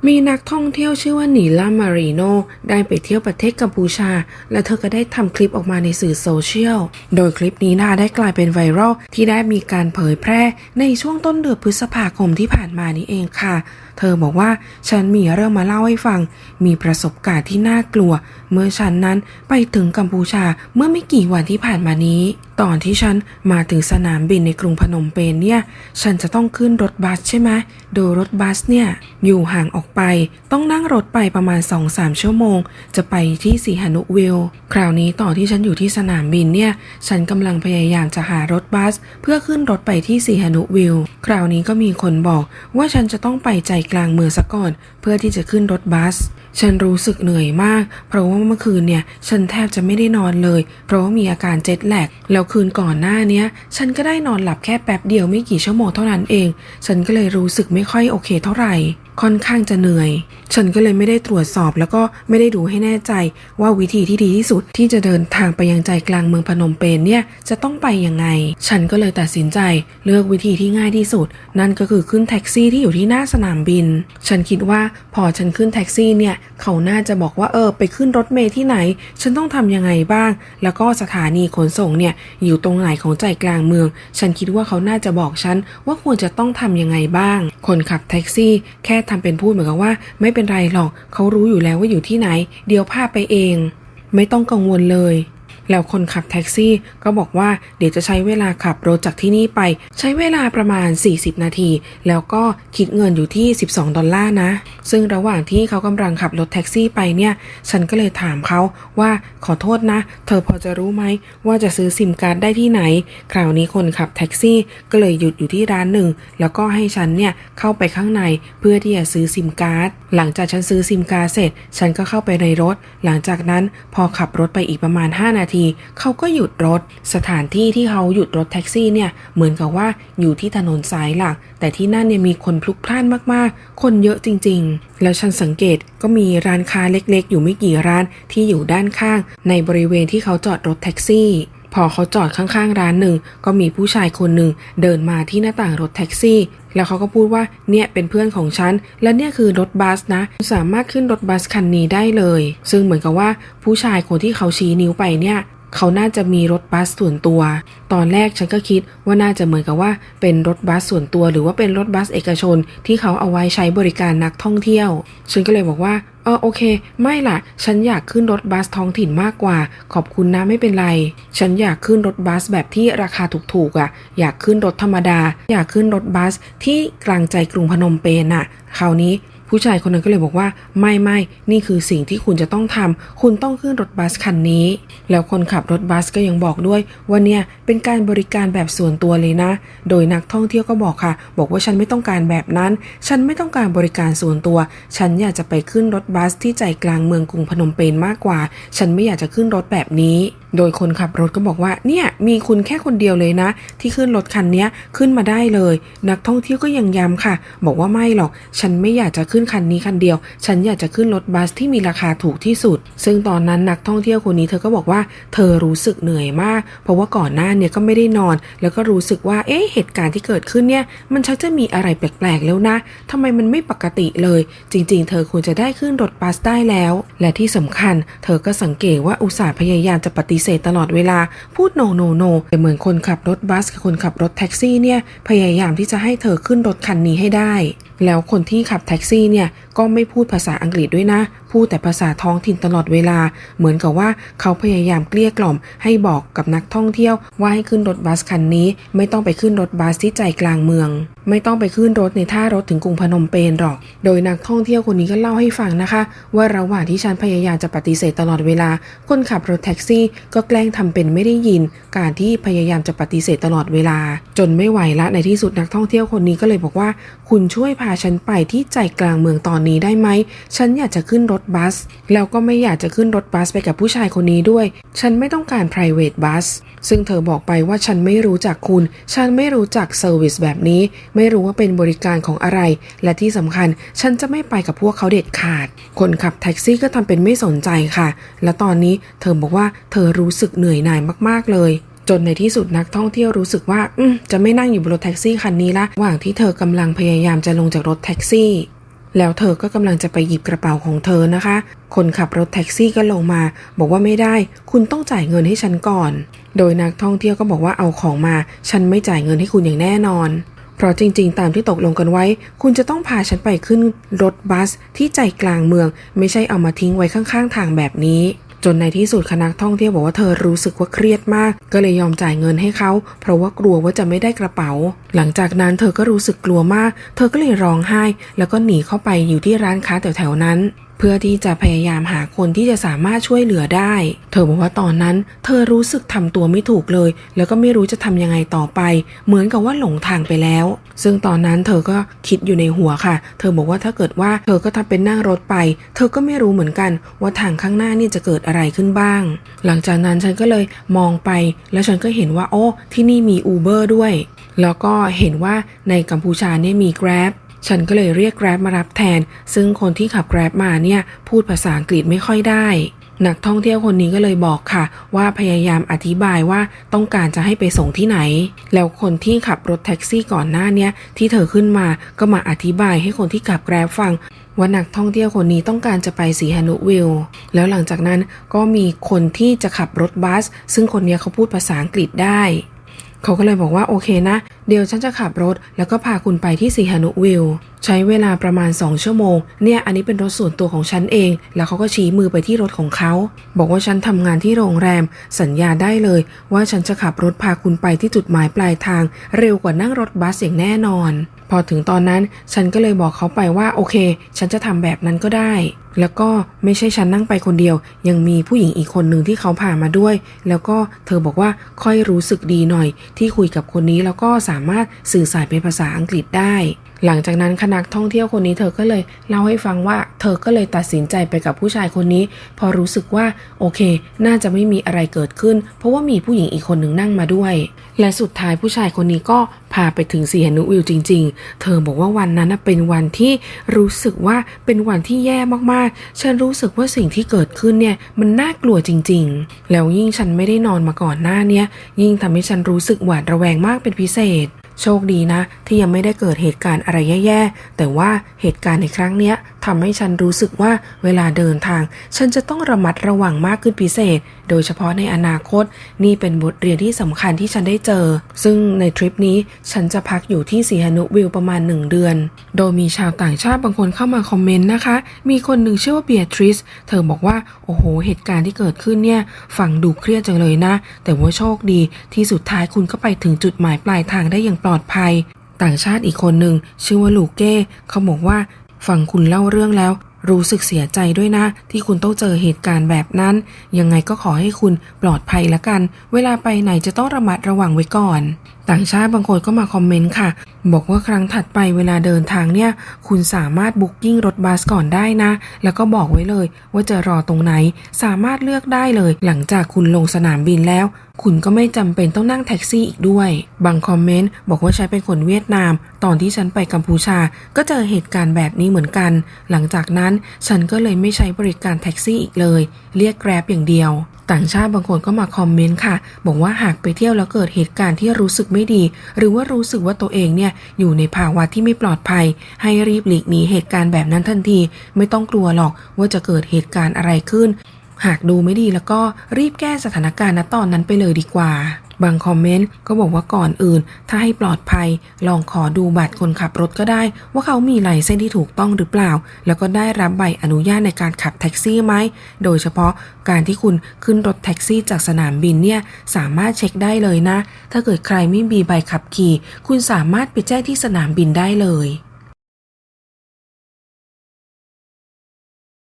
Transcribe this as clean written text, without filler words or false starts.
มีนักท่องเที่ยวชื่อว่านีล่ามารีโนได้ไปเที่ยวประเทศกัมพูชาและเธอก็ได้ทำคลิปออกมาในสื่อโซเชียลโดยคลิปนี้ได้กลายเป็นไวรัลที่ได้มีการเผยแพร่ในช่วงต้นเดือนพฤษภาคมที่ผ่านมานี้เองค่ะเธอบอกว่าฉันมีเรื่องมาเล่าให้ฟังมีประสบการณ์ที่น่ากลัวเมื่อฉันนั้นไปถึงกัมพูชาเมื่อไม่กี่วันที่ผ่านมานี้ตอนที่ฉันมาถึงสนามบินในกรุงพนมเปญเนี่ยฉันจะต้องขึ้นรถบัสใช่ไหมโดยรถบัสเนี่ยอยู่ห่างออกไปต้องนั่งรถไปประมาณ 2-3 ชั่วโมงจะไปที่สีหนุวิลคราวนี้ตอนที่ฉันอยู่ที่สนามบินเนี่ยฉันกำลังพยายามจะหารถบัสเพื่อขึ้นรถไปที่สีหนุวิลคราวนี้ก็มีคนบอกว่าฉันจะต้องไปใจกลางเมืองซะก่อนเพื่อที่จะขึ้นรถบัสฉันรู้สึกเหนื่อยมากเพราะว่าเมื่อคืนเนี่ยฉันแทบจะไม่ได้นอนเลยเพราะว่ามีอาการเจ็ตแลกแล้วคืนก่อนหน้านี้ฉันก็ได้นอนหลับแค่แป๊บเดียวไม่กี่ชั่วโมงเท่านั้นเองฉันก็เลยรู้สึกไม่ค่อยโอเคเท่าไหร่ค่อนข้างจะเหนื่อยฉันก็เลยไม่ได้ตรวจสอบแล้วก็ไม่ได้ดูให้แน่ใจว่าวิธีที่ดีที่สุดที่จะเดินทางไปยังใจกลางเมืองพนมเปญเนี่ยจะต้องไปยังไงฉันก็เลยตัดสินใจเลือกวิธีที่ง่ายที่สุดนั่นก็คือขึ้นแท็กซี่ที่อยู่ที่หน้าสนามบินฉันคิดว่าพอฉันขึ้นแท็กซี่เนี่ยเขาน่าจะบอกว่าไปขึ้นรถเมล์ที่ไหนฉันต้องทำยังไงบ้างแล้วก็สถานีขนส่งเนี่ยอยู่ตรงไหนของใจกลางเมืองฉันคิดว่าเขาน่าจะบอกฉันว่าควรจะต้องทำยังไงบ้างคนขับแท็กซี่แค่ทำเป็นพูดเหมือนกับว่าไม่เป็นไรหรอกเขารู้อยู่แล้วว่าอยู่ที่ไหนเดี๋ยวพาไปเองไม่ต้องกังวลเลยแล้วคนขับแท็กซี่ก็บอกว่าเดี๋ยวจะใช้เวลาขับรถจากที่นี่ไปใช้เวลาประมาณ40นาทีแล้วก็คิดเงินอยู่ที่$12นะซึ่งระหว่างที่เขากำลังขับรถแท็กซี่ไปเนี่ยฉันก็เลยถามเขาว่าขอโทษนะเธอพอจะรู้ไหมว่าจะซื้อซิมการ์ดได้ที่ไหนคราวนี้คนขับแท็กซี่ก็เลยหยุดอยู่ที่ร้านหนึ่งแล้วก็ให้ฉันเนี่ยเข้าไปข้างในเพื่อที่จะซื้อซิมการ์ดหลังจากฉันซื้อซิมการ์ดเสร็จฉันก็เข้าไปในรถหลังจากนั้นพอขับรถไปอีกประมาณ5นาทีเขาก็หยุดรถสถานที่ที่เขาหยุดรถแท็กซี่เนี่ยเหมือนกับว่าอยู่ที่ถนนสายหลักแต่ที่นั่นเนี่ยมีคนพลุกพล่านมากๆคนเยอะจริงๆแล้วฉันสังเกตก็มีร้านค้าเล็กๆอยู่ไม่กี่ร้านที่อยู่ด้านข้างในบริเวณที่เขาจอดรถแท็กซี่พอเขาจอดข้างๆร้านหนึ่งก็มีผู้ชายคนหนึ่งเดินมาที่หน้าต่างรถแท็กซี่แล้วเขาก็พูดว่าเนี่ยเป็นเพื่อนของฉันและเนี่ยคือรถบัสนะสามารถขึ้นรถบัสคันนี้ได้เลยซึ่งเหมือนกับว่าผู้ชายคนที่เขาชี้นิ้วไปเนี่ยเขาน่าจะมีรถบัสส่วนตัวตอนแรกฉันก็คิดว่าน่าจะเหมือนกับว่าเป็นรถบัสส่วนตัวหรือว่าเป็นรถบัสเอกชนที่เขาเอาไว้ใช้บริการนักท่องเที่ยวฉันก็เลยบอกว่าโอเคไม่ล่ะฉันอยากขึ้นรถบัสท้องถิ่นมากกว่าขอบคุณนะไม่เป็นไรฉันอยากขึ้นรถบัสแบบที่ราคาถูกๆอยากขึ้นรถธรรมดาอยากขึ้นรถบัสที่กลางใจกรุงพนมเปญคราวนี้ผู้ชายคนนั้นก็เลยบอกว่าไม่นี่คือสิ่งที่คุณจะต้องทำคุณต้องขึ้นรถบัสคันนี้แล้วคนขับรถบัสก็ยังบอกด้วยว่าเนี่ยเป็นการบริการแบบส่วนตัวเลยนะโดยนักท่องเที่ยวก็บอกค่ะบอกว่าฉันไม่ต้องการแบบนั้นฉันไม่ต้องการบริการส่วนตัวฉันอยากจะไปขึ้นรถบัสที่ใจกลางเมืองกรุงพนมเปญมากกว่าฉันไม่อยากจะขึ้นรถแบบนี้โดยคนขับรถก็บอกว่าเนี่ยมีคุณแค่คนเดียวเลยนะที่ขึ้นรถคันนี้ขึ้นมาได้เลยนักท่องเที่ยวก็ยังย้ำค่ะบอกว่าไม่หรอกฉันไม่อยากจะขึ้นคันนี้คันเดียวฉันอยากจะขึ้นรถบัสที่มีราคาถูกที่สุดซึ่งตอนนั้นนักท่องเที่ยวคนนี้เธอก็บอกว่าเธอรู้สึกเหนื่อยมากเพราะว่าก่อนหน้าเนี่ยก็ไม่ได้นอนแล้วก็รู้สึกว่าเหตุการณ์ที่เกิดขึ้นเนี่ยมันชักจะมีอะไรแปลกๆแล้วนะทำไมมันไม่ปกติเลยจริงๆเธอควรจะได้ขึ้นรถบัสได้แล้วและที่สำคัญเธอก็สังเกตว่าอุตส่าห์พยายามจะปฏิเสธตลอดเวลาพูด no แต่เหมือนคนขับรถบัสกับคนขับรถแท็กซี่เนี่ยพยายามที่จะให้เธอขึ้นรถคันนี้ให้ได้แล้วคนที่ขับแท็กซี่เนี่ยก็ไม่พูดภาษาอังกฤษด้วยนะพูดแต่ภาษาท้องถิ่นตลอดเวลาเหมือนกับว่าเขาพยายามเกลี้ยกล่อมให้บอกกับนักท่องเที่ยวว่าให้ขึ้นรถบัสคันนี้ไม่ต้องไปขึ้นรถบัสที่ใจกลางเมืองไม่ต้องไปขึ้นรถในท่ารถถึงกรุงพนมเปญหรอกโดยนักท่องเที่ยวคนนี้ก็เล่าให้ฟังนะคะว่าระหว่างที่ฉันพยายามจะปฏิเสธตลอดเวลาคนขับรถแท็กซี่ก็แกล้งทำเป็นไม่ได้ยินการที่พยายามจะปฏิเสธตลอดเวลาจนไม่ไหวละในที่สุดนักท่องเที่ยวคนนี้ก็เลยบอกว่าคุณช่วยพาฉันไปที่ใจกลางเมืองตอนนี้ได้ไหมฉันอยากจะขึ้นรถบัสแล้วก็ไม่อยากจะขึ้นรถบัสไปกับผู้ชายคนนี้ด้วยฉันไม่ต้องการ private bus ซึ่งเธอบอกไปว่าฉันไม่รู้จักคุณฉันไม่รู้จักเซอร์วิสแบบนี้ไม่รู้ว่าเป็นบริการของอะไรและที่สำคัญฉันจะไม่ไปกับพวกเขาเด็ดขาดคนขับแท็กซี่ก็ทำเป็นไม่สนใจค่ะและตอนนี้เธอบอกว่าเธอรู้สึกเหนื่อยหน่ายมากๆเลยจนในที่สุดนักท่องเที่ยวรู้สึกว่าจะไม่นั่งอยู่บนรถแท็กซี่คันนี้ละระหว่างที่เธอกำลังพยายามจะลงจากรถแท็กซี่ แล้วเธอก็กำลังจะไปหยิบกระเป๋าของเธอนะคะคนขับรถแท็กซี่ก็ลงมาบอกว่าไม่ได้คุณต้องจ่ายเงินให้ฉันก่อนโดยนักท่องเที่ยวก็บอกว่าเอาของมาฉันไม่จ่ายเงินให้คุณอย่างแน่นอนเพราะจริงๆตามที่ตกลงกันไว้คุณจะต้องพาฉันไปขึ้นรถบัสที่ใจกลางเมืองไม่ใช่เอามาทิ้งไว้ข้างๆทางแบบนี้จนในที่สุดคณะท่องเที่ยวบอกว่าเธอรู้สึกว่าเครียดมากก็เลยยอมจ่ายเงินให้เขาเพราะว่ากลัวว่าจะไม่ได้กระเป๋าหลังจากนั้นเธอก็รู้สึกกลัวมากเธอก็เลยร้องไห้แล้วก็หนีเข้าไปอยู่ที่ร้านค้าแถวๆนั้นเพื่อที่จะพยายามหาคนที่จะสามารถช่วยเหลือได้เธอบอกว่าตอนนั้นเธอรู้สึกทำตัวไม่ถูกเลยแล้วก็ไม่รู้จะทำยังไงต่อไปเหมือนกับว่าหลงทางไปแล้วซึ่งตอนนั้นเธอก็คิดอยู่ในหัวค่ะเธอบอกว่าถ้าเกิดว่าเธอก็ทำเป็นนั่งรถไปเธอก็ไม่รู้เหมือนกันว่าทางข้างหน้านี่จะเกิดอะไรขึ้นบ้างหลังจากนั้นฉันก็เลยมองไปแล้วฉันก็เห็นว่าโอ้ที่นี่มี Uber ด้วยแล้วก็เห็นว่าในกัมพูชาเนี่ยมี Grabฉันก็เลยเรียก Grab มารับแทนซึ่งคนที่ขับ Grab มาเนี่ยพูดภาษาอังกฤษไม่ค่อยได้นักท่องเที่ยวคนนี้ก็เลยบอกค่ะว่าพยายามอธิบายว่าต้องการจะให้ไปส่งที่ไหนแล้วคนที่ขับรถแท็กซี่ก่อนหน้านี้ที่เธอขึ้นมาก็มาอธิบายให้คนที่ขับ Grab ฟังว่านักท่องเที่ยวคนนี้ต้องการจะไปสีหนุวิลแล้วหลังจากนั้นก็มีคนที่จะขับรถบัสซึ่งคนนี้เขาพูดภาษาอังกฤษได้เขาก็เลยบอกว่าโอเคนะเดี๋ยวฉันจะขับรถแล้วก็พาคุณไปที่สีหนุวิลใช้เวลาประมาณ2 ชั่วโมงเนี่ยอันนี้เป็นรถส่วนตัวของฉันเองแล้วเขาก็ชี้มือไปที่รถของเขาบอกว่าฉันทำงานที่โรงแรมสัญญาได้เลยว่าฉันจะขับรถพาคุณไปที่จุดหมายปลายทางเร็วกว่านั่งรถบัสอย่างแน่นอนพอถึงตอนนั้นฉันก็เลยบอกเขาไปว่าโอเคฉันจะทำแบบนั้นก็ได้แล้วก็ไม่ใช่ฉันนั่งไปคนเดียวยังมีผู้หญิงอีกคนหนึ่งที่เขาพามาด้วยแล้วก็เธอบอกว่าค่อยรู้สึกดีหน่อยที่คุยกับคนนี้แล้วก็สามารถสื่อสารเป็นภาษาอังกฤษได้หลังจากนั้นคณะท่องเที่ยวคนนี้เธอก็เลยเล่าให้ฟังว่าเธอก็เลยตัดสินใจไปกับผู้ชายคนนี้พอรู้สึกว่าโอเคน่าจะไม่มีอะไรเกิดขึ้นเพราะว่ามีผู้หญิงอีกคนหนึ่งนั่งมาด้วยและสุดท้ายผู้ชายคนนี้ก็พาไปถึงสีหนุวิลจริงๆเธอบอกว่าวันนั้นเป็นวันที่รู้สึกว่าเป็นวันที่แย่มากๆฉันรู้สึกว่าสิ่งที่เกิดขึ้นเนี่ยมันน่ากลัวจริงๆแล้วยิ่งฉันไม่ได้นอนมาก่อนหน้านี้ยิ่งทำให้ฉันรู้สึกหวาดระแวงมากเป็นพิเศษโชคดีนะที่ยังไม่ได้เกิดเหตุการณ์อะไรแย่ๆแต่ว่าเหตุการณ์ในครั้งนี้ทำให้ฉันรู้สึกว่าเวลาเดินทางฉันจะต้องระมัดระวังมากขึ้นพิเศษโดยเฉพาะในอนาคตนี่เป็นบทเรียนที่สำคัญที่ฉันได้เจอซึ่งในทริปนี้ฉันจะพักอยู่ที่สีหนุวิลประมาณ1 เดือนโดยมีชาวต่างชาติบางคนเข้ามาคอมเมนต์นะคะมีคนหนึ่งชื่อว่าเบียทริสเธอบอกว่าโอ้โหเหตุการณ์ที่เกิดขึ้นเนี่ยฟังดูเครียดจังเลยนะแต่ว่าโชคดีที่สุดท้ายคุณก็ไปถึงจุดหมายปลายทางได้อย่างปลอดภัยต่างชาติอีกคนหนึ่งชื่อว่าลูเก้เขาบอกว่าฟังคุณเล่าเรื่องแล้วรู้สึกเสียใจด้วยนะที่คุณต้องเจอเหตุการณ์แบบนั้นยังไงก็ขอให้คุณปลอดภัยละกันเวลาไปไหนจะต้องระมัดระวังไว้ก่อนต่างชาติบางคนก็มาคอมเมนต์ค่ะบอกว่าครั้งถัดไปเวลาเดินทางเนี่ยคุณสามารถบุ๊กกิ้งรถบัสก่อนได้นะแล้วก็บอกไว้เลยว่าจะรอตรงไหนสามารถเลือกได้เลยหลังจากคุณลงสนามบินแล้วคุณก็ไม่จำเป็นต้องนั่งแท็กซี่อีกด้วยบางคอมเมนต์บอกว่าฉันเป็นคนเวียดนามตอนที่ฉันไปกัมพูชาก็เจอเหตุการณ์แบบนี้เหมือนกันหลังจากนั้นฉันก็เลยไม่ใช้บริการแท็กซี่อีกเลยเรียก Grab อย่างเดียวต่างชาติบางคนก็มาคอมเมนต์ค่ะบอกว่าหากไปเที่ยวแล้วเกิดเหตุการณ์ที่รู้สึกไม่ดีหรือว่ารู้สึกว่าตัวเองเนี่ยอยู่ในภาวะที่ไม่ปลอดภัยให้รีบหลีกหนีเหตุการณ์แบบนั้นทันทีไม่ต้องกลัวหรอกว่าจะเกิดเหตุการณ์อะไรขึ้นหากดูไม่ดีแล้วก็รีบแก้สถานการณ์ณตอนนั้นไปเลยดีกว่าบางคอมเมนต์ก็บอกว่าก่อนอื่นถ้าให้ปลอดภัยลองขอดูบัตรคนขับรถก็ได้ว่าเขามีไลเซนส์ที่ถูกต้องหรือเปล่าแล้วก็ได้รับใบอนุญาตในการขับแท็กซี่ไหมโดยเฉพาะการที่คุณขึ้นรถแท็กซี่จากสนามบินเนี่ยสามารถเช็คได้เลยนะถ้าเกิดใครไม่มีใบขับขี่คุณสามารถไปแจ้งที่สนามบินได้เลย